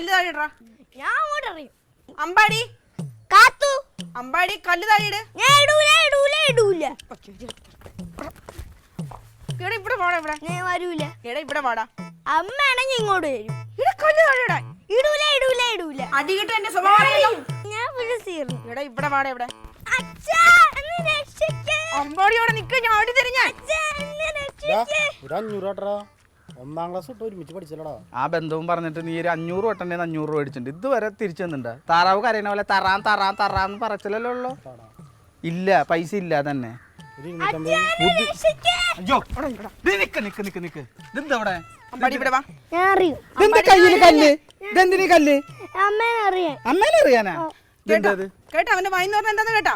കല്ല് താഴെടാ. ഞാൻ അങ്ങോട്ട് അറിയും. അമ്പാടി കാത്തു അമ്പാടി കല്ല് താഴെയിട്. ഞാൻ ഇടൂല ഇടൂല ഇടൂല. എടാ ഇവിടെ വാടാ. ഇവിടെ ഞാൻ വരൂല. എടാ ഇവിടെ വാടാ. അമ്മ ആണെങ്കിൽ ഇങ്ങോട്ട് വരും. ഇവിടെ കല്ല് താഴെയിടാൻ. ഇടൂല ഇടൂല ഇടൂല. അടി കിട്ട എന്റെ സ്വഭാവം. ഞാൻ പിന്നെ തീർന്നു. എടാ ഇവിടെ വാടാ. ഇവിടെ അച്ഛാ എന്നെ രക്ഷിക്ക്. അമ്പാടിയോടെ നിക്ക്, ഞാൻ അടി തരും. ഞാൻ അച്ഛാ എന്നെ രക്ഷിക്ക്. ഒരു 500 ഒന്നാം ക്ലാസ് തൊട്ട് ഒരുമിച്ച് പഠിച്ചല്ലടാ. ആ ബന്ധവും പറഞ്ഞിട്ട് നീ ഒരു 500 വട്ടണ്ടേ 500 രൂപ മേടിച്ചിട്ടുണ്ട്. ഇതുവരെ തിരിച്ചു തന്നിട്ടുണ്ട്. താറാവ് കരയണ പോലെ തറാന്ന് പറച്ചില്ലല്ലോ ഉള്ളോ. ഇല്ല, പൈസ ഇല്ല തന്നെ. അയ്യോ ഇതെന്താ അവിടെ? അമ്പാടി ഇവിടെ വാ. ഞാൻ അറിയും. കയ്യില് കല്ല്. ഇതെന്തിനീ കല്ല്? അമ്മേനെ അറിയാൻ. അമ്മേനെ അറിയാനാ? കേട്ടാ അവന്റെ വായിന്ന് പറഞ്ഞ എന്താന്ന് കേട്ടാ?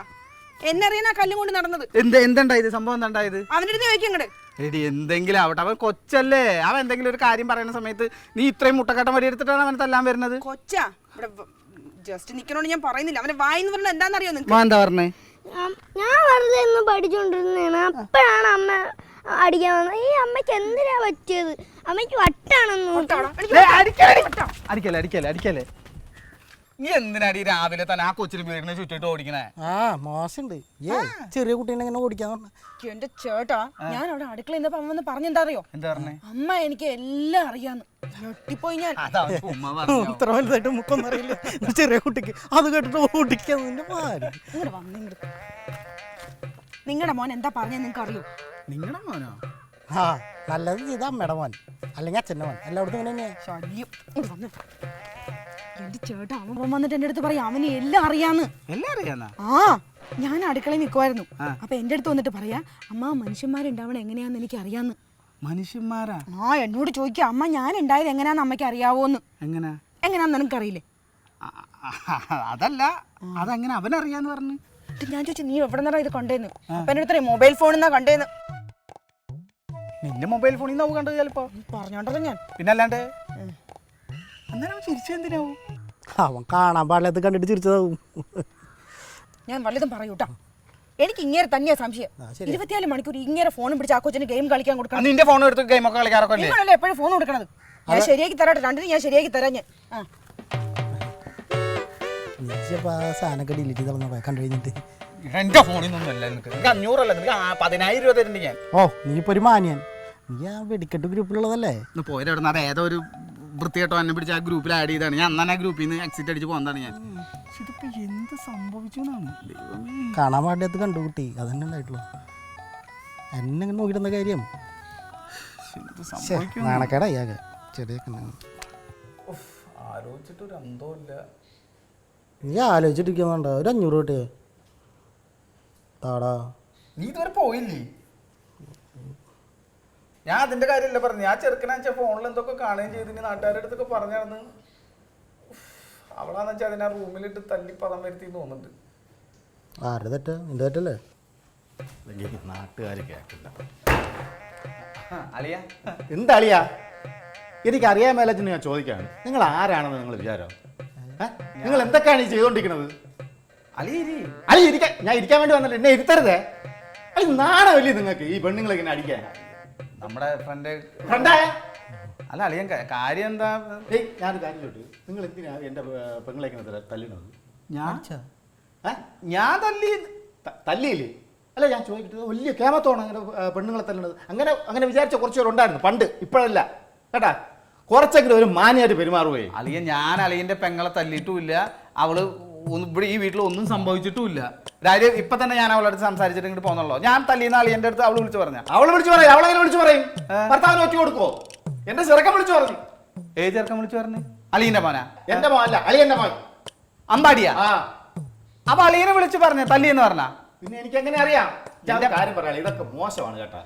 എന്നെ അറിയാനാ കല്ലും കൊണ്ട് നടന്നത്. എന്തുണ്ടായത്? സംഭവം എന്താണ്ടായത്? അവന്റെ അടുത്ത് ചോദിക്കും ഇങ്ങട്. എടി എന്തെങ്കിലും ആവട്ടെ, അവൻ കൊച്ചല്ലേ. അവൻ എന്തെങ്കിലും ഒരു കാര്യം പറയുന്ന സമയത്ത് നീ ഇത്രയും മുട്ടക്കട്ടം വടി എടുത്തിട്ടാണ് അവൻ തല്ലാൻ വരുന്നത്. കൊച്ചാ ഇവിടെ ജസ്റ്റ് നിക്കണോണ്ട് ഞാൻ പറയുന്നില്ല. അവന്റെ വായിന്ന് പറഞ്ഞ എന്താണെന്നറിയോ നിനക്ക്? എന്താ പറഞ്ഞേ? ഞാൻ വെറുതെ ഒന്ന് പഠിച്ചോണ്ടിരുന്നതാണ്. അപ്പോഴാണ് അമ്മ അടിക്കാൻ വന്നത്. ഈ അമ്മയ്ക്ക് എന്തിനാ പറ്റിയത്? അമ്മയ്ക്ക് വട്ടാണെന്ന്. അടിക്കല്ലേ. നീ എന്തിനാടി രാവിലെ തന്നെ ആ കൊച്ചിന് വീടിനെ ചുറ്റിട്ട് ഓടിക്കണേ? മോശമുണ്ട്. ചെറിയ കുട്ടീനെ ഇങ്ങനെ ഓടിക്കാൻ പറഞ്ഞ. എന്റെ ചേട്ടാ, ഞാൻ അവിടെ അടുക്കള വന്ന് പറഞ്ഞെന്താ അറിയോ? എന്താ പറഞ്ഞേ? അമ്മ എനിക്ക് എല്ലാം അറിയാന്ന്. ഞെട്ടിപ്പോയി ഞാൻ. ഇത്ര വലുതായിട്ട് മുക്കൊന്നും അറിയില്ല ചെറിയ കുട്ടിക്ക്. അത് കേട്ടിട്ട് ഓടിക്കാൻ നിങ്ങളുടെ മോൻ എന്താ പറഞ്ഞ നിങ്ങക്ക് അറിയോ? നിങ്ങളുടെ മോനോ? നല്ലത് ചെയ്താ അമ്മയുടെ മോൻ, അല്ലെങ്കിൽ അച്ഛൻ്റെ മോൻ. എല്ലായിടത്തും ഇങ്ങനെ തന്നെയാ ശല്യം. എന്റെ ചേട്ടാ, അവൻ വന്നിട്ട് എന്റെ അടുത്ത് പറയാം അവന് എല്ലാം അറിയാന്ന്. എല്ലാം അറിയാന്നാ? ഞാൻ അടുക്കളയിൽ നിൽക്കുമായിരുന്നു. അപ്പൊ എന്റെ അടുത്ത് വന്നിട്ട് പറയാ, അമ്മ മനുഷ്യന്മാരുണ്ടാവണം എങ്ങനെയാന്ന് എനിക്ക് അറിയാന്ന്. മനുഷ്യന്മാരാ? എന്നോട് ചോദിക്കുക, അമ്മ ഞാൻ ഉണ്ടായത് എങ്ങനെയാന്ന് അമ്മയ്ക്ക് അറിയാവോന്ന്. എങ്ങനെയാന്ന് നിനക്കറിയില്ലേ? അതല്ല, അതങ്ങനെ അവനറിയാന്ന് പറഞ്ഞു. ഞാൻ ചോദിച്ചു, നീ എവിടെ നിന്നാ ഇത് കണ്ടേന്ന്? അപ്പൊ എന്റെ അടുത്ത് മൊബൈൽ ഫോണിന്നാ കണ്ടേന്ന്. നിന്റെ മൊബൈൽ ഫോണിൽ നിന്ന് കണ്ടത് ചിലപ്പോ. പറഞ്ഞോണ്ടോ ഞാൻ. പിന്നല്ലാണ്ട് അന്നേരം ചിരിച്ചെന്തിനാവും? അവൻ കാണാൻ പാടില്ലാത്ത കണ്ടിട്ട് ചിരിച്ചതാവും. ഞാൻ വല്ലതും പറയൂട്ടാ. എനിക്ക് ഇങ്ങനെ തന്നെയാ സംശയം. 24 മണിക്കൂർ ഇങ്ങനെ ഫോണും പിടിച്ച് ആ കൊച്ചിന് ഗെയിം കളിക്കാൻ കൊടുക്കണം. നിന്റെ ഫോൺ എടുത്ത് ഗെയിം ഒക്കെ കളിക്കാറൊക്കെ നിങ്ങളല്ലേ എപ്പോഴും ഫോൺ കൊടുക്കണത്? ഞാൻ ശരിയാക്കി തരാട്ടെ, രണ്ടിനും ഞാൻ ശരിയാക്കി തരാം. ഞാൻ സാധനമൊക്കെ ഡിലീറ്റ് ചെയ്ത് കണ്ടു കഴിഞ്ഞിട്ട് എന്റെ ഫോണിൽ നിന്നല്ല. നിനക്ക് 500 അല്ല, 10,000 രൂപ തരുന്നുണ്ട് ഞാൻ. നീ ഇപ്പൊ ഒരു മാന്യൻ. നീ ആ വെടിക്കെട്ട് ഗ്രൂപ്പിലുള്ളതല്ലേ? പോയിടുന്ന അത് ഏതോ ഒരു വൃത്തികെട്ടോ എന്നെ പിടിച്ച് ആ ഗ്രൂപ്പിൽ ആഡ് ചെയ്താണ്. ഞാൻ അന്നാ ഗ്രൂപ്പിൽ നിന്ന് എക്സിറ്റ് അടിച്ച് പോകുന്നതാണ് ഞാൻ. ഇതിപ്പോ എന്ത് സംഭവിച്ചു എന്നാണ് കാണാൻ പാടിയത് കണ്ടു കുട്ടി. അതന്നെ ഉണ്ടായിട്ടുള്ളൂ. എന്നെ ഇങ്ങനെ നോക്കിയിരുന്ന കാര്യം നാണക്കേടാ ഇയാൾക്ക്. ചെറിയ ആലോചിച്ചിട്ടൊരു അന്തമില്ല. നീ ആലോചിച്ചിട്ടിരിക്കുന്നുണ്ടോ? ഒരു 500 കിട്ടിയേ താടാ. നീ ഇതുവരെ പോയില്ലേ? ഞാൻ അതിന്റെ കാര്യമല്ല പറഞ്ഞു. ഞാൻ ചെറുക്കനാച്ച ഫോണിൽ എന്തൊക്കെ കാണുകയും ചെയ്തിന് നാട്ടുകാരുടെ അടുത്തൊക്കെ പറഞ്ഞായിരുന്നു. അവളാന്ന് വെച്ചാൽ അതിനെ റൂമിലിട്ട് തല്ലി പദം വരുത്തി തോന്നുന്നുണ്ട്. ആരുടെ തെറ്റാ? നിന്റെ തെറ്റല്ലേ? നാട്ടുകാർ കേട്ടില്ല. അളിയ എന്താ അളിയ? എനിക്ക് അറിയാൻ മേലച്ചെന്ന് ഞാൻ ചോദിക്കാണ്. നിങ്ങൾ ആരാണെന്ന് നിങ്ങൾ വിചാരം? നിങ്ങൾ എന്തൊക്കെയാണ് ഈ ചെയ്തോണ്ടിരിക്കുന്നത്? അളി ഇരിക്കാൻ ഞാൻ ഇരിക്കാൻ വേണ്ടി വന്നിട്ട് എന്നെ ഇരുത്തരുതേ. അളി നാണമല്ലേ നിങ്ങൾക്ക് ഈ പെണ്ണുങ്ങളെ ഇങ്ങനെ അടിക്കാൻ? നമ്മുടെ ഫ്രണ്ടായ അല്ല അളിയൻ കാര്യം എന്താ? ഞാനൊരു കാര്യം ചോദിച്ചു, നിങ്ങൾ എന്തിനാ എന്റെ പെങ്ങളെ ഇങ്ങനെ തല്ലിണത്? ഞാൻ തല്ലിയില്ലേ? അല്ല ഞാൻ ചോദിച്ചിട്ട് വലിയ കേമത്തോണ് അങ്ങനെ പെണ്ണുങ്ങളെ തല്ലണത്. അങ്ങനെ വിചാരിച്ച കുറച്ച് പേരുണ്ടായിരുന്നു പണ്ട്, ഇപ്പോഴല്ല കേട്ടാ. കുറച്ചെങ്കിലും ഒരു മാന്യമായിട്ട് പെരുമാറുകയെ. അളിയൻ ഞാൻ അളിയന്റെ പെങ്ങളെ തല്ലിയിട്ടുമില്ല. അവള് ഇവിടെ ഈ വീട്ടിൽ ഒന്നും സംഭവിച്ചിട്ടുമില്ല. കാര്യം ഇപ്പൊ തന്നെ ഞാൻ അവളടുത്ത് സംസാരിച്ചിട്ട് ഇങ്ങോട്ട് പോന്നല്ലോ. ഞാൻ തല്ലിയുന്ന അളിയന്റെ അടുത്ത് അവള് വിളിച്ചു പറഞ്ഞ. അവളെങ്ങനെ വിളിച്ചു പറയും? ഭർത്താവിന് ഒറ്റ കൊടുക്കോ? എന്റെ ചെറുക്കൻ വിളിച്ചു പറഞ്ഞു. ഏത് ചെറുക്കൻ വിളിച്ചു പറഞ്ഞു? അളിയന്റെ മോനാ? എന്റെ മോനല്ല, അളിയന്റെ മോൻ. അമ്പാടിയാ? അപ്പൊ അളിയനെ വിളിച്ചു പറഞ്ഞ തല്ലിയെന്ന് പറഞ്ഞ? പിന്നെ എനിക്ക് എങ്ങനെ അറിയാം? കാര്യം പറയാം, ഇതൊക്കെ മോശമാണ് കേട്ടാ.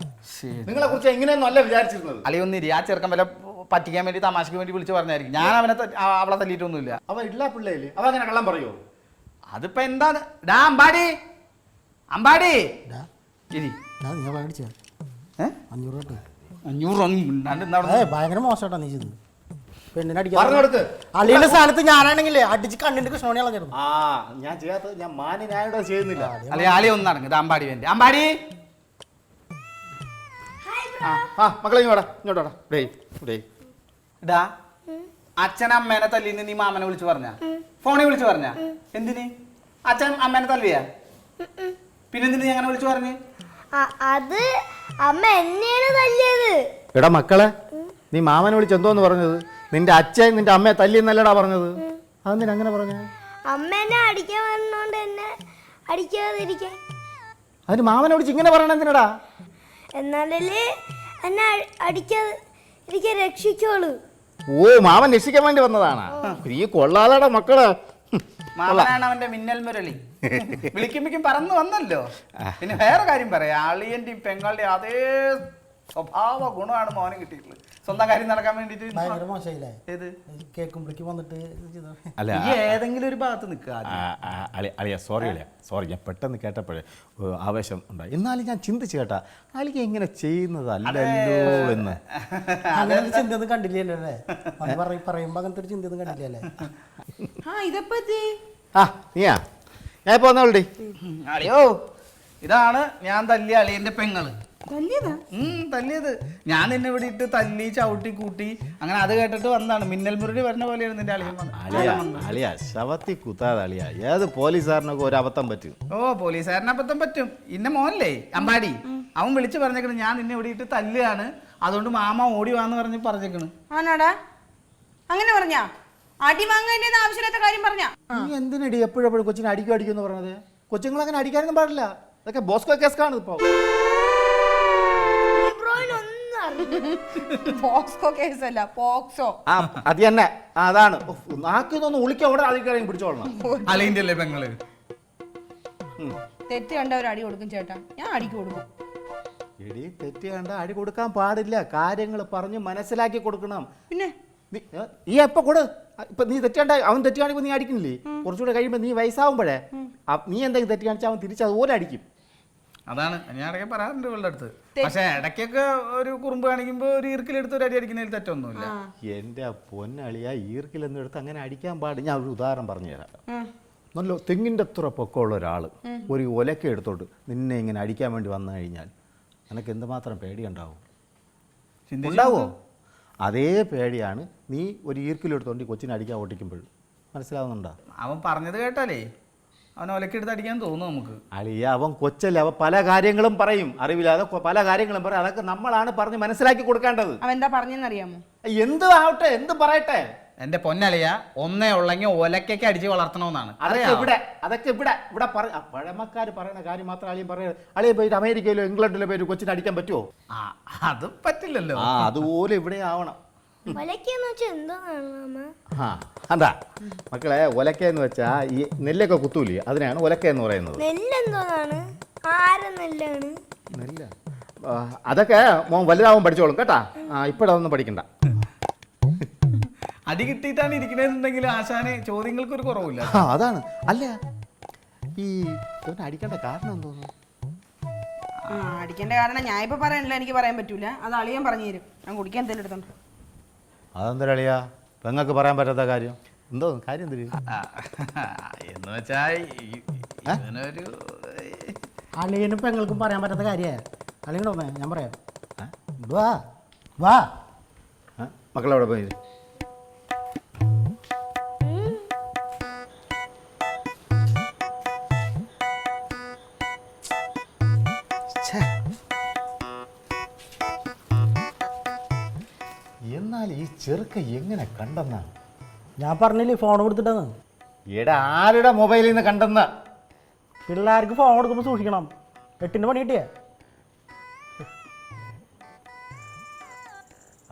നിങ്ങളെ കുറിച്ച് എങ്ങനെയൊന്നും അല്ല വിചാരിച്ചിരുന്നത്. അളിയൊന്നിരി, ആ ചെറുക്കൻ വല്ല പറ്റിക്കാൻ വേണ്ടി തമാശക്ക് വേണ്ടി വിളിച്ചു പറഞ്ഞായിരിക്കും. ഞാൻ അവളെ തല്ലിയിട്ടൊന്നുമില്ല. അവൻ ഇല്ല പിള്ളേല് അവ അങ്ങനെ കള്ളം പറയോ? അതിപ്പോ എന്താണ്? അമ്പാടി അമ്പാടി ഭയങ്കര മോശമായിട്ടാ നീ ചെയ്തത്. പെണ്ണിനെ അളിയുടെ സ്ഥാനത്ത് ഞാനാണെങ്കിലേ അടിച്ച് കണ്ണിന്റെ കൃഷ്ണമണി കളഞ്ഞിരുന്നു. ഞാൻ ചെയ്യാത്ത ഞാൻ മാന്യനായോടെ ചെയ്യുന്നില്ല. അല്ലെ ആലി ഒന്നും നടങ്ങുന്നത് അമ്പാടി വേണ്ടി. അമ്പാടി മക്കളെ ഇങ്ങോട്ടാ. അച്ഛൻ അമ്മേനെ തല്ലിന്ന് നീ മാമനെ വിളിച്ചു പറഞ്ഞ? ഫോണിൽ വിളിച്ചു പറഞ്ഞ? എന്തിന്? അച്ഛൻ അമ്മേനെ തല്ലിയാ? പിന്നെന്തിന് നീ അങ്ങനെ വിളിച്ചു പറഞ്ഞു? അത് അമ്മ എന്നെയാണ് തല്ലിയത്. എടാ മക്കളെ, നീ മാമനെ വിളിച്ച് എന്തോന്ന് പറഞ്ഞത്? നിന്റെ അച്ഛൻ നിന്റെ അമ്മയെ തല്ലിയെന്നല്ലടാ പറഞ്ഞത്. അതെന്തിനാ അങ്ങനെ പറഞ്ഞ? അമ്മ എന്നെ അടിക്കാൻ വന്നോണ്ട് എന്നെ അടിക്കാതിരിക്കാൻ. അതിന് മാമനെ വിളിച്ച് ഇങ്ങനെ പറയണ എന്തിനടാ? എന്നാലല്ലേ എന്നെ അടിക്കാതെ ഇരിക്കാൻ രക്ഷിക്കോളൂ. ഓ, മാമൻ രക്ഷിക്കാൻ വേണ്ടി വന്നതാണ്. നീ കൊള്ളാതാടാ മക്കള്. മാമനാണ് അവന്റെ മിന്നൽ മുരളി. വിളിക്കുമ്പോഴേക്കും പറന്നു വന്നല്ലോ. പിന്നെ വേറെ കാര്യം പറയാം, അളിയന്റെയും പെങ്ങളുടെയും അതേ സ്വഭാവ ഗുണമാണ് മോനെ കിട്ടിയിട്ടുള്ളത്. സ്വന്തം കാര്യം നടക്കാൻ വേണ്ടിട്ട് ഭയങ്കര മോശമായില്ലേ? ഏത് കേൾക്കുമ്പോഴേക്ക് വന്നിട്ട് അല്ല, ഈ ഏതെങ്കിലും ഒരു ഭാഗത്ത് നിൽക്കുക. അളിയ സോറി ഞാൻ പെട്ടെന്ന് കേട്ടപ്പോഴേ ആവേശം ഉണ്ടായി. എന്നാലും ഞാൻ ചിന്തിച്ചു കേട്ടാ, അളിയ ഇങ്ങനെ ചെയ്യുന്നതല്ലല്ലോ എന്ന്. അങ്ങനെ ഒരു ചിന്തയൊന്നും കണ്ടില്ലല്ലോ അല്ലേ? പറയുമ്പോ അങ്ങനത്തെ ഒരു ചിന്തയൊന്നും കണ്ടില്ലല്ലേ? ഇതപ്പത്തി ആ നീയാ? ഞാൻ ഇപ്പൊ വന്നോളി. അളിയോ, ഇതാണ് ഞാൻ തല്ലിയ അളിയന്റെ പെങ്ങള്. തല്ലിയത് ഞാൻ നിന്നെ ഇവിടെ ഇട്ട് തല്ലി ചവിട്ടി കൂട്ടി അങ്ങനെ അത് കേട്ടിട്ട് വന്നതാണ്. മിന്നൽ മുരളി പറഞ്ഞ പോലെയാണ് നിന്റെ അളിയൻ. അളിയ ശവത്തി കുത്താതെ അളിയ. ഏത് പോലീസുകാരനൊക്കെ ഒരു അബദ്ധം പറ്റും. ഓ, പോലീസുകാരനെ അബദ്ധം പറ്റും. ഇന്ന മോനല്ലേ അമ്പാടി, അവൻ വിളിച്ചു പറഞ്ഞേക്കണ് ഞാൻ നിന്നെ ഇവിടെ ഇട്ട് തല്ലുകയാണ്, അതുകൊണ്ട് മാമ ഓടി വാന്ന് പറഞ്ഞേക്കണ്. ആണാടാ? അങ്ങനെ പറഞ്ഞാ? അടി വാങ്ങേണ്ട ആവശ്യമില്ലാത്ത കാര്യം പറഞ്ഞാ? നീ എന്തിനടി എപ്പോഴെപ്പോഴും കൊച്ചിനെ അടിക്കുമെന്ന് പറഞ്ഞത്? കൊച്ചുങ്ങൾ അങ്ങനെ അടിക്കാനൊന്നും പാടില്ല. അതൊക്കെ ബോസ്കോ കേസ് കാണും ഇപ്പൊ. പോക്സോ കേസല്ല, പോക്സോ. ആ അത് തന്നെ, അതാണ്. നാക്കിന്നൊന്ന് ഉളിക്ക അവിടെ ആൾക്കാരെയും പിടിച്ചോളണം. അളിയന്റെ അല്ലേ പെങ്ങള്? തെറ്റ് കണ്ട ഒരു അടി കൊടുക്കും ചേട്ടാ, ഞാൻ അടിക്ക് കൊടുക്കും. എടി, തെറ്റ് കണ്ട അടി കൊടുക്കാൻ പാടില്ല. കാര്യങ്ങൾ പറഞ്ഞ് മനസ്സിലാക്കി കൊടുക്കണം. പിന്നെ നീ എപ്പോ കൊടു. ഇപ്പൊ നീ തെറ്റാണ്ട അവൻ തെറ്റ് കാണിക്കുമ്പോൾ നീ അടിക്കുന്നില്ലേ? കുറച്ചുകൂടെ കഴിയുമ്പോൾ നീ വയസ്സാവുമ്പോഴേ നീ എന്തെങ്കിലും തെറ്റ് കാണിച്ചാൽ അവൻ തിരിച്ച് അതുപോലെ അടിക്കും. അതാണ് ഞാൻ ഇടയ്ക്ക് പറയാറുണ്ട് ഇവളുടെ അടുത്ത്. പക്ഷെ ഇടയ്ക്കൊക്കെ ഒരു കുറുമ്പ് കാണിക്കുമ്പോ ഒരു ഈർക്കിലെടുത്ത് ഒരു അടി അടിക്കുന്നതിൽ തെറ്റൊന്നുമില്ല. എന്റെ പൊന്നളിയ, ഈർക്കിലെന്ന് എടുത്ത് അങ്ങനെ അടിക്കാൻ പാടില്ല. ഞാൻ ഒരു ഉദാഹരണം പറഞ്ഞു തരാം. നല്ല തെങ്ങിൻ്റെ അത്ര പൊക്കമുള്ള ഒരാൾ ഒരു ഒലക്ക എടുത്തോട്ട് നിന്നെ ഇങ്ങനെ അടിക്കാൻ വേണ്ടി വന്നു കഴിഞ്ഞാൽ നിനക്ക് എന്തുമാത്രം പേടിയുണ്ടാവും? ഉണ്ടാവോ? അതേ പേടിയാണ് നീ ഒരു ഈർക്കിലെടുത്തോണ്ട് കൊച്ചിനെ അടിക്കാൻ ഓട്ടിക്കുമ്പോൾ. മനസ്സിലാവുന്നുണ്ടോ? അവൻ പറഞ്ഞത് കേട്ടാലേ അവൻ ഒലക്കെടുത്ത് അടിക്കാൻ തോന്നും നമുക്ക്. അളിയ, അവൻ കൊച്ചല്ലേ, അവൻ പല കാര്യങ്ങളും പറയും. അറിവില്ലാതെ പല കാര്യങ്ങളും പറയും. അതൊക്കെ നമ്മളാണ് പറഞ്ഞ് മനസ്സിലാക്കി കൊടുക്കേണ്ടത്. അവൻ എന്താ പറഞ്ഞെന്നറിയാമോ? എന്ത് ആവട്ടെ, എന്ത് പറയട്ടെ. എന്റെ പൊന്നളിയ, ഒന്നേ ഉള്ളെങ്കിൽ ഒലക്കൊക്കെ അടിച്ച് വളർത്തണമെന്നാണ്. അതൊക്കെ ഇവിടെ പഴമക്കാർ പറയുന്ന കാര്യം മാത്രം അളിയും പറയുന്നത്. അളിയെ പോയിട്ട് അമേരിക്കയിലോ ഇംഗ്ലണ്ടിലോ പോയിട്ട് കൊച്ചിനെ അടിക്കാൻ പറ്റുമോ? അത് പറ്റില്ലല്ലോ. അതുപോലെ ഇവിടെ ആവണം. അതാ മക്കളെ, ഒലക്ക എന്ന് വെച്ചാ ഈ നെല്ലൊക്കെ കുത്തൂലേ, അതിനാണ് ഒലക്ക എന്ന് പറയുന്നത്. നെല്ല അതൊക്കെ മോൻ വലുതാവാൻ പഠിച്ചോളും കേട്ടാ. ഇപ്പോഴതൊന്നും പഠിക്കണ്ട. അടി കിട്ടിയിട്ടാണ് ഇരിക്കണെന്നുണ്ടെങ്കിൽ ആശാന് ചോദ്യങ്ങൾക്ക് ഒരു കുറവില്ല. അതാണ്. അല്ല, ഈ അടിക്കേണ്ട കാരണം എന്തോന്നു? അടിക്കേണ്ട കാരണം ഞാൻ ഇപ്പൊ പറയാനില്ല, എനിക്ക് പറയാൻ പറ്റൂല. അത് അളിയൻ പറഞ്ഞു തരും. ഞാൻ കുടിക്കാൻ എന്തെങ്കിലും എടുത്തോണ്ട്. അതെന്താ അളിയാ പെങ്ങൾക്ക് പറയാൻ പറ്റാത്ത കാര്യം? എന്തോ കാര്യം എന്തിന്? എന്ന് വെച്ചാ ഇവനൊരു അളിയനും പെങ്ങൾക്കും പറയാൻ പറ്റാത്ത കാര്യ. അളിയനോട് വന്നേ, ഞാൻ പറയാം. വാ വാ മക്കളെവിടെ പോയി? എന്നാൽ ഈ ചെറുക്ക എങ്ങനെ കണ്ടെന്നാണ്? ഞാൻ പറഞ്ഞില്ലേ ഫോൺ കൊടുത്തിട്ടെന്ന്. എടാ, ആരുടെ മൊബൈലിൽ നിന്ന് കണ്ടെന്ന്? പിള്ളേർക്ക് ഫോൺ കൊടുക്കുമ്പോൾ സൂക്ഷിക്കണം. 8ന് പണി കിട്ടിയേ.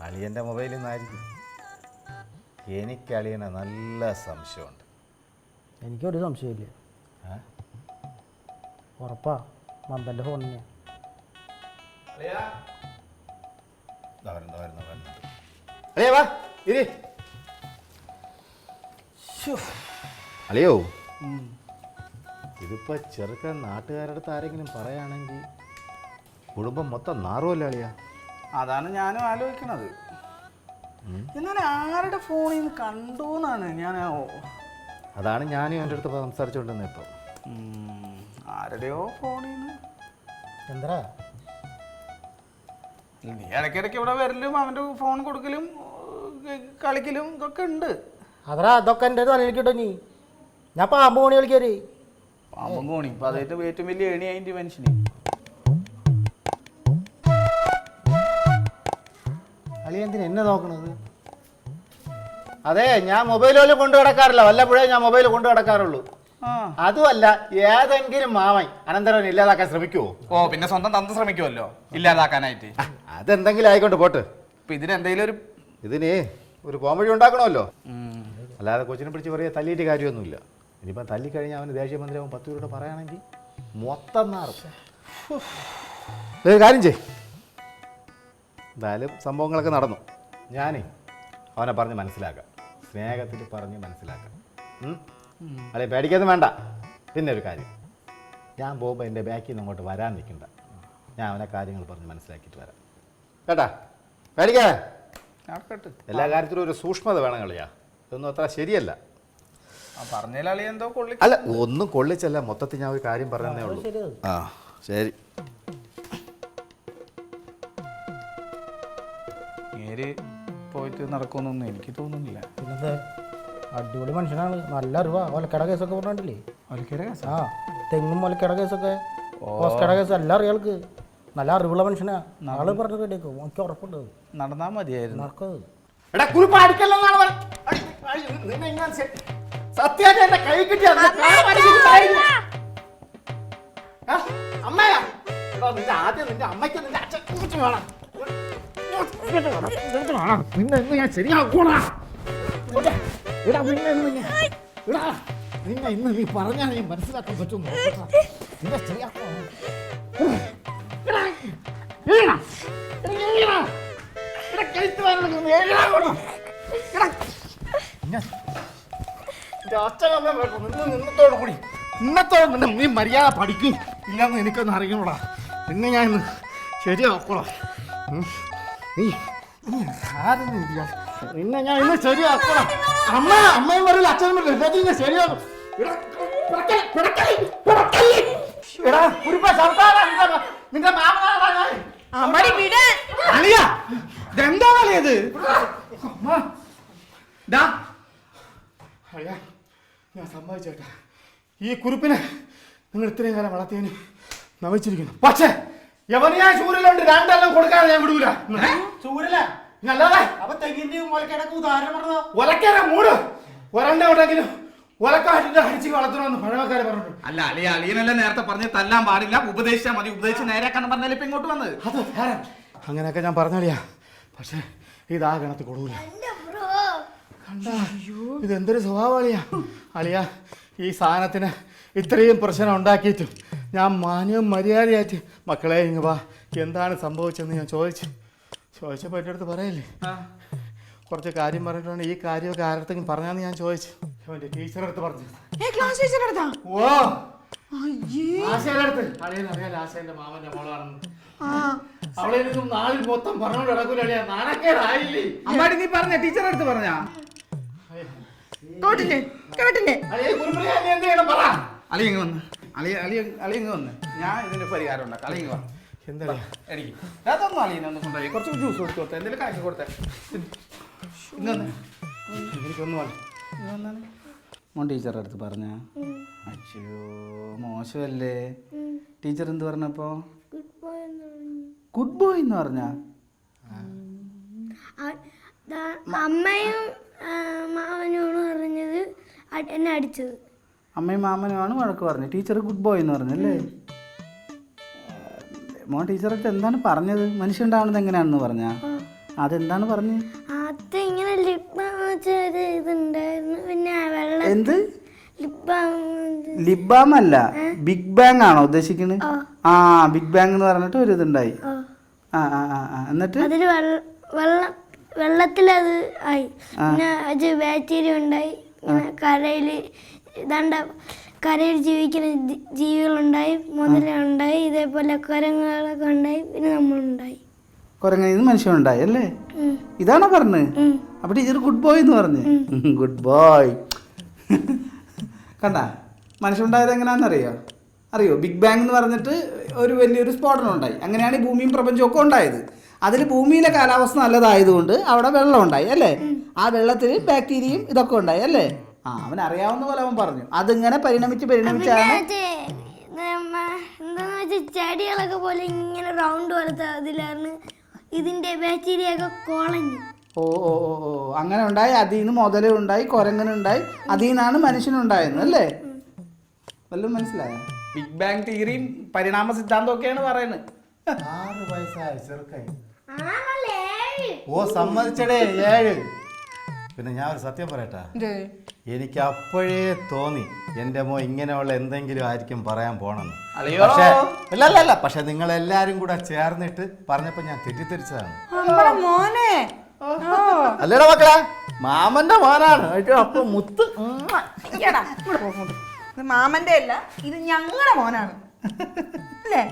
അളിയൻ്റെ മൊബൈലിൽ നിന്നായിരിക്കും. എനിക്ക് അളിയനെ നല്ല സംശയമുണ്ട്. എനിക്കൊരു സംശയമില്ല. ഉറപ്പാ മന്ദൻ്റെ ഫോണിന്. അളിയോ, ഇതിപ്പോ ചെറുക്കൻ നാട്ടുകാരുടെ അടുത്ത് ആരെങ്കിലും പറയുകയാണെങ്കിൽ കുടുംബം മൊത്തം നാറുമല്ലോ അളിയാ. അതാണ് ഞാനും ആലോചിക്കണത്. എന്നാൽ ആരുടെ ഫോണിൽ നിന്ന് കണ്ടു എന്നാണ് ഞാൻ. അതാണ് ഞാനും എൻ്റെ അടുത്ത് സംസാരിച്ചുകൊണ്ടിരുന്നത്. ഇപ്പോൾ ആരുടെയോ ഫോണിൽ നിന്ന്. എന്താ നീ ഇടയ്ക്കിടയ്ക്ക് ഇവിടെ വരലും അവൻ്റെ ഫോൺ കൊടുക്കലും കളിക്കലും ഒക്കെ ഉണ്ട്. അതറാ അതൊക്കെ എൻ്റെ തലയിലേക്ക് കിട്ടോ നീ. ഞാൻ പാമ്പ് കോണി കളിക്കാറ്. പാമ്പും കോണി ഇപ്പൊ അതായിട്ട് ഏറ്റവും വലിയ ഏണി അതിന്റെ മനുഷ്യന്. അളി എന്തിനാ എന്നെ നോക്കണത്? അതെ, ഞാൻ മൊബൈലിൽ കൊണ്ടു കിടക്കാറില്ല, വല്ലപ്പോഴേ ഞാൻ മൊബൈൽ കൊണ്ടു കിടക്കാറുള്ളൂ. അതുമല്ല, ഏതെങ്കിലും മാമൻ അനന്തരം ഇല്ലാതാക്കാൻ ശ്രമിക്കുവോ? ഓ, പിന്നെ സ്വന്തം തന്ത ശ്രമിക്കുമല്ലോ ഇല്ലാതാക്കാനായിട്ട്. അതെന്തെങ്കിലും ആയിക്കോട്ടെ, പോട്ട്. ഇപ്പൊ ഇതിനെന്തെങ്കിലും ഇതിന് ഒരു പോംവഴി ഉണ്ടാക്കണമല്ലോ. അല്ലാതെ കൊച്ചിനെ പിടിച്ച് പറയുക തല്ലിയിട്ട് കാര്യമൊന്നുമില്ല. ഇനിയിപ്പം തല്ലിക്കഴിഞ്ഞാൽ അവന് ദേശീയ മന്ത്രിയാവും 10 രൂപ പറയുകയാണെങ്കിൽ മൊത്തം നാറും. ഒരു കാര്യം ചെയ്, എന്തായാലും സംഭവങ്ങളൊക്കെ നടന്നു. ഞാനേ അവനെ പറഞ്ഞ് മനസ്സിലാക്കാം, സ്നേഹത്തിൽ പറഞ്ഞ് മനസ്സിലാക്കാം. അല്ലെ പേടിക്കൊന്നും വേണ്ട. പിന്നെ ഒരു കാര്യം, ഞാൻ പോകുമ്പോൾ എൻ്റെ ബാക്കിൽ നിന്ന് അങ്ങോട്ട് വരാൻ നിൽക്കണ്ട. ഞാൻ അവനെ കാര്യങ്ങൾ പറഞ്ഞ് മനസ്സിലാക്കിയിട്ട് വരാം കേട്ടാ. പേടിക്കാ, എല്ലാ കാര്യത്തിലും ഒരു സൂക്ഷ്മത വേണം കളിയാ. ഇതൊന്നും അത്ര ശരിയല്ല. പറഞ്ഞാൽ എന്തോ കൊള്ളി അല്ല, ഒന്നും കൊള്ളിച്ചല്ല, മൊത്തത്തിൽ ഞാൻ ഒരു കാര്യം പറഞ്ഞതേ ഉള്ളൂ. ആ ശരി. നേര് പോയിട്ട് നടക്കുമെന്നൊന്നും എനിക്ക് തോന്നുന്നില്ല. പിന്നെന്താ, അടിപൊളി മനുഷ്യനാണ്, നല്ല അറിവാ. ഒലക്കട കേസൊക്കെ പറഞ്ഞിട്ടില്ലേ? ആ, തെങ്ങും ഒലക്കട കേസൊക്കെ, ഓസ്കട കേസ് എല്ലാം അറിയാം ആൾക്ക്. നല്ല അറിവുള്ള മനുഷ്യനാ. ആള് പറഞ്ഞത് കേട്ടേക്കും, എനിക്ക് ഉറപ്പുണ്ട്. നടന്നാ മതിയായിരുന്നു. നടക്കത് ഇന്ന് നീ പറഞ്ഞാൽ നീ മനസ്സിലാക്കാൻ പറ്റും. ഇന്നത്തോടെ നീ മര്യാദ പഠിക്കും ഇല്ലാന്ന് എനിക്കൊന്നും അറിയണോടാ. ഇന്ന് ഞാൻ ഇന്ന് ശരിയാക്കോളാം. നിന്നെ ഞാൻ ഇന്ന് ശരിയാക്കോളാം. അമ്മയും പറയില്ല, അച്ഛനും പറയില്ല, ശരിയാക്കും. നിന്റെ മാമനാണ് എന്താ കളിയത്? ഞാൻ സമ്മതിച്ചേട്ടാ, ഈ കുറിപ്പിനെ നിങ്ങൾ ഇത്രയും കാലം വളർത്തിയതിന് നമിച്ചിരിക്കുന്നു. പക്ഷേ യവനിയാ ചൂരലുണ്ട്, രണ്ടെല്ലാം കൊടുക്കാതെ ഞാൻ വിടൂല. ചൂരല നല്ലതാ. അപ്പൊ തെങ്ങിന്റെയും ഒലക്കടക്ക് ഉദാഹരണം പറഞ്ഞോ? ഒലക്കേറെ മൂട് ഒരെണ്ണ ഉണ്ടെങ്കിലും ഒലക്കാട്ടിട്ട് അടിച്ച് വളർത്തണമെന്ന് പഴമക്കാരെ പറഞ്ഞിട്ടുണ്ട്. അല്ല, അളിയനല്ല നേരത്തെ പറഞ്ഞ് തല്ലാൻ പാടില്ല, ഉപദേശിച്ചാൽ മതി. ഉപദേശിച്ച് നേരെയാക്കാന്ന് പറഞ്ഞാൽ ഇപ്പൊ ഇങ്ങോട്ട് വന്നത്. അത് അങ്ങനെയൊക്കെ ഞാൻ പറഞ്ഞളിയാ, പക്ഷെ ഇതാ ഗണത്തിൽ കൊടുക്കൂല. ഇതെന്തൊരു സ്വഭാവളിയാ അളിയാ. ഈ സാധനത്തിന് ഇത്രയും പ്രശ്നം ഉണ്ടാക്കിയിട്ടും ഞാൻ മാന്യവും മര്യാദയായിട്ട് മക്കളെ ഇങ്ങ് വാ, എന്താണ് സംഭവിച്ചതെന്ന് ഞാൻ ചോദിച്ചപ്പോൾ എൻ്റെ അടുത്ത് പറയല്ലേ, കുറച്ച് കാര്യം പറഞ്ഞിട്ടാണ്. ഈ കാര്യമൊക്കെ ആരടുത്തെങ്കിലും പറഞ്ഞാന്ന് ഞാൻ ചോദിച്ചു. അവൻ്റെ ടീച്ചറുടെ അടുത്ത് പറഞ്ഞു. ഓ, ആശയുടെ അടുത്ത്. അളിയനറിയാലോ ആശയുടെ മാമന്റെ മോളാണെന്ന്. അവളെ നാളിൽ മൊത്തം പറഞ്ഞോണ്ട് കിടക്കൂല അളിയാ, നാണക്കേടായില്ലേ? അമ്മാടി നീ പറഞ്ഞ ടീച്ചറെ അടുത്ത് പറഞ്ഞാ? അളിയങ്ങ് വന്ന് അളിയങ്ങ് വന്ന് ഞാൻ ഇതിന്റെ പരിഹാരം ഉണ്ടാക്കാം. അളിയങ്ങ് വാ. എന്താ എനിക്ക് അതൊന്നും അളിയനൊന്നും കൊണ്ടുപോയി കുറച്ച് ജ്യൂസ് കൊടുത്തു കൊടുത്തേ, എന്തെങ്കിലും കാശ് കൊടുത്തേ. എനിക്കൊന്നും മോൻ ടീച്ചറുടെ അടുത്ത് പറഞ്ഞ? അച്ഛോ, മോശമല്ലേ? ടീച്ചർ എന്ത് പറഞ്ഞപ്പോ? ഗുഡ് ബോയ് എന്ന് പറഞ്ഞ? അമ്മയും മാമനുമാണ് പറഞ്ഞത്, എന്നെ അടിച്ചത്. അമ്മയും മാമനുമാണ് വഴക്ക് പറഞ്ഞു, ടീച്ചർ ഗുഡ് ബോയ് എന്ന് പറഞ്ഞല്ലേ? മോൻ ടീച്ചറടുത്ത് എന്താണ് പറഞ്ഞത്? മനുഷ്യൻ ഉണ്ടാവുന്നത് എങ്ങനെയാണെന്ന് പറഞ്ഞാ? അതെന്താണ് പറഞ്ഞത്? അത് ഇങ്ങനെ ഇതുണ്ടായിരുന്നു, പിന്നെ വെള്ളം. എന്ത് ലിബാം അല്ല, ബിഗ് ബാങ് ആണോ ഉദ്ദേശിക്കുന്നത്? ആ, ബിഗ് ബാങ് എന്ന് പറഞ്ഞിട്ട് ഒരു ഇതുണ്ടായി. എന്നിട്ട് അതില് വെള്ളത്തിലത് ആയി, പിന്നെ അത് ബാക്ടീരിയ ഉണ്ടായി. ഇങ്ങനെ കരയിൽ ജീവിക്കുന്ന ജീവികളുണ്ടായി, മുതലുണ്ടായി, ഇതേപോലെ കുരങ്ങുകളൊക്കെ ഉണ്ടായി, പിന്നെ നമ്മളുണ്ടായി. കുരങ്ങ മനുഷ്യനുണ്ടായി അല്ലേ? ഇതാണോ പറഞ്ഞത്? അപ്പൊ ടീച്ചർ ഗുഡ് ബോയ് എന്ന് പറഞ്ഞു. Good boy. കണ്ട, മനുഷ്യനുണ്ടായത് എങ്ങനെയാണെന്നറിയോ? അറിയോ? ബിഗ് ബാങ് എന്ന് പറഞ്ഞിട്ട് ഒരു വലിയൊരു സ്ഫോടനം ഉണ്ടായി. അങ്ങനെയാണ് ഈ ഭൂമിയും പ്രപഞ്ചവും ഒക്കെ ഉണ്ടായത്. അതിൽ ഭൂമിയിലെ കാലാവസ്ഥ നല്ലതായതുകൊണ്ട് അവിടെ വെള്ളം ഉണ്ടായി അല്ലേ? ആ വെള്ളത്തിൽ ബാക്ടീരിയയും ഇതൊക്കെ ഉണ്ടായി അല്ലേ? ആ അവൻ അറിയാവുന്ന പോലെ അവൻ പറഞ്ഞു. അതിങ്ങനെ പരിണമിച്ചാണ് എന്താന്ന് വെച്ചാൽ ചെടികളൊക്കെ പോലെ ഇങ്ങനെ റൗണ്ട് പോലത്തെ അതിലാണ് ഇതിന്റെ ബാക്ടീരിയ ഒക്കെ കുളഞ്ഞു. ഓ ഓ ഓ ഓ അങ്ങനെ ഉണ്ടായി. അതിൽ നിന്ന് മുതലുണ്ടായി, കുരങ്ങനുണ്ടായി, അതിൽ നിന്നാണ് മനുഷ്യനുണ്ടായത് അല്ലേ? വല്ലതും മനസ്സിലായോ? ബിഗ് ബാങ് തിയറിയും പരിണാമ സിദ്ധാന്തം ഒക്കെയാണ് പറയുന്നത്. 6 വയസ്സായി ചെറുക്കായി. ഓ സമ്മതിച്ചടേ 7. പിന്നെ ഞാൻ ഒരു സത്യം പറയട്ടാ, എനിക്ക് അപ്പോഴേ തോന്നി എൻ്റെ മോ ഇങ്ങനെയുള്ള എന്തെങ്കിലും ആയിരിക്കും പറയാൻ പോണെന്ന്. പക്ഷേ അല്ല പക്ഷെ നിങ്ങൾ എല്ലാരും കൂടെ ചേർന്നിട്ട് പറഞ്ഞപ്പോ ഞാൻ തെറ്റിദ്ധരിച്ചതാണ്. മോനെ അല്ലേടാ മക്കളെ, മാമന്റെ മോനാണ്. അപ്പൊ മുത്ത് ഇത് മാമന്റെ അല്ല, ഇത് ഞങ്ങളുടെ മോനാണ് അല്ലേ?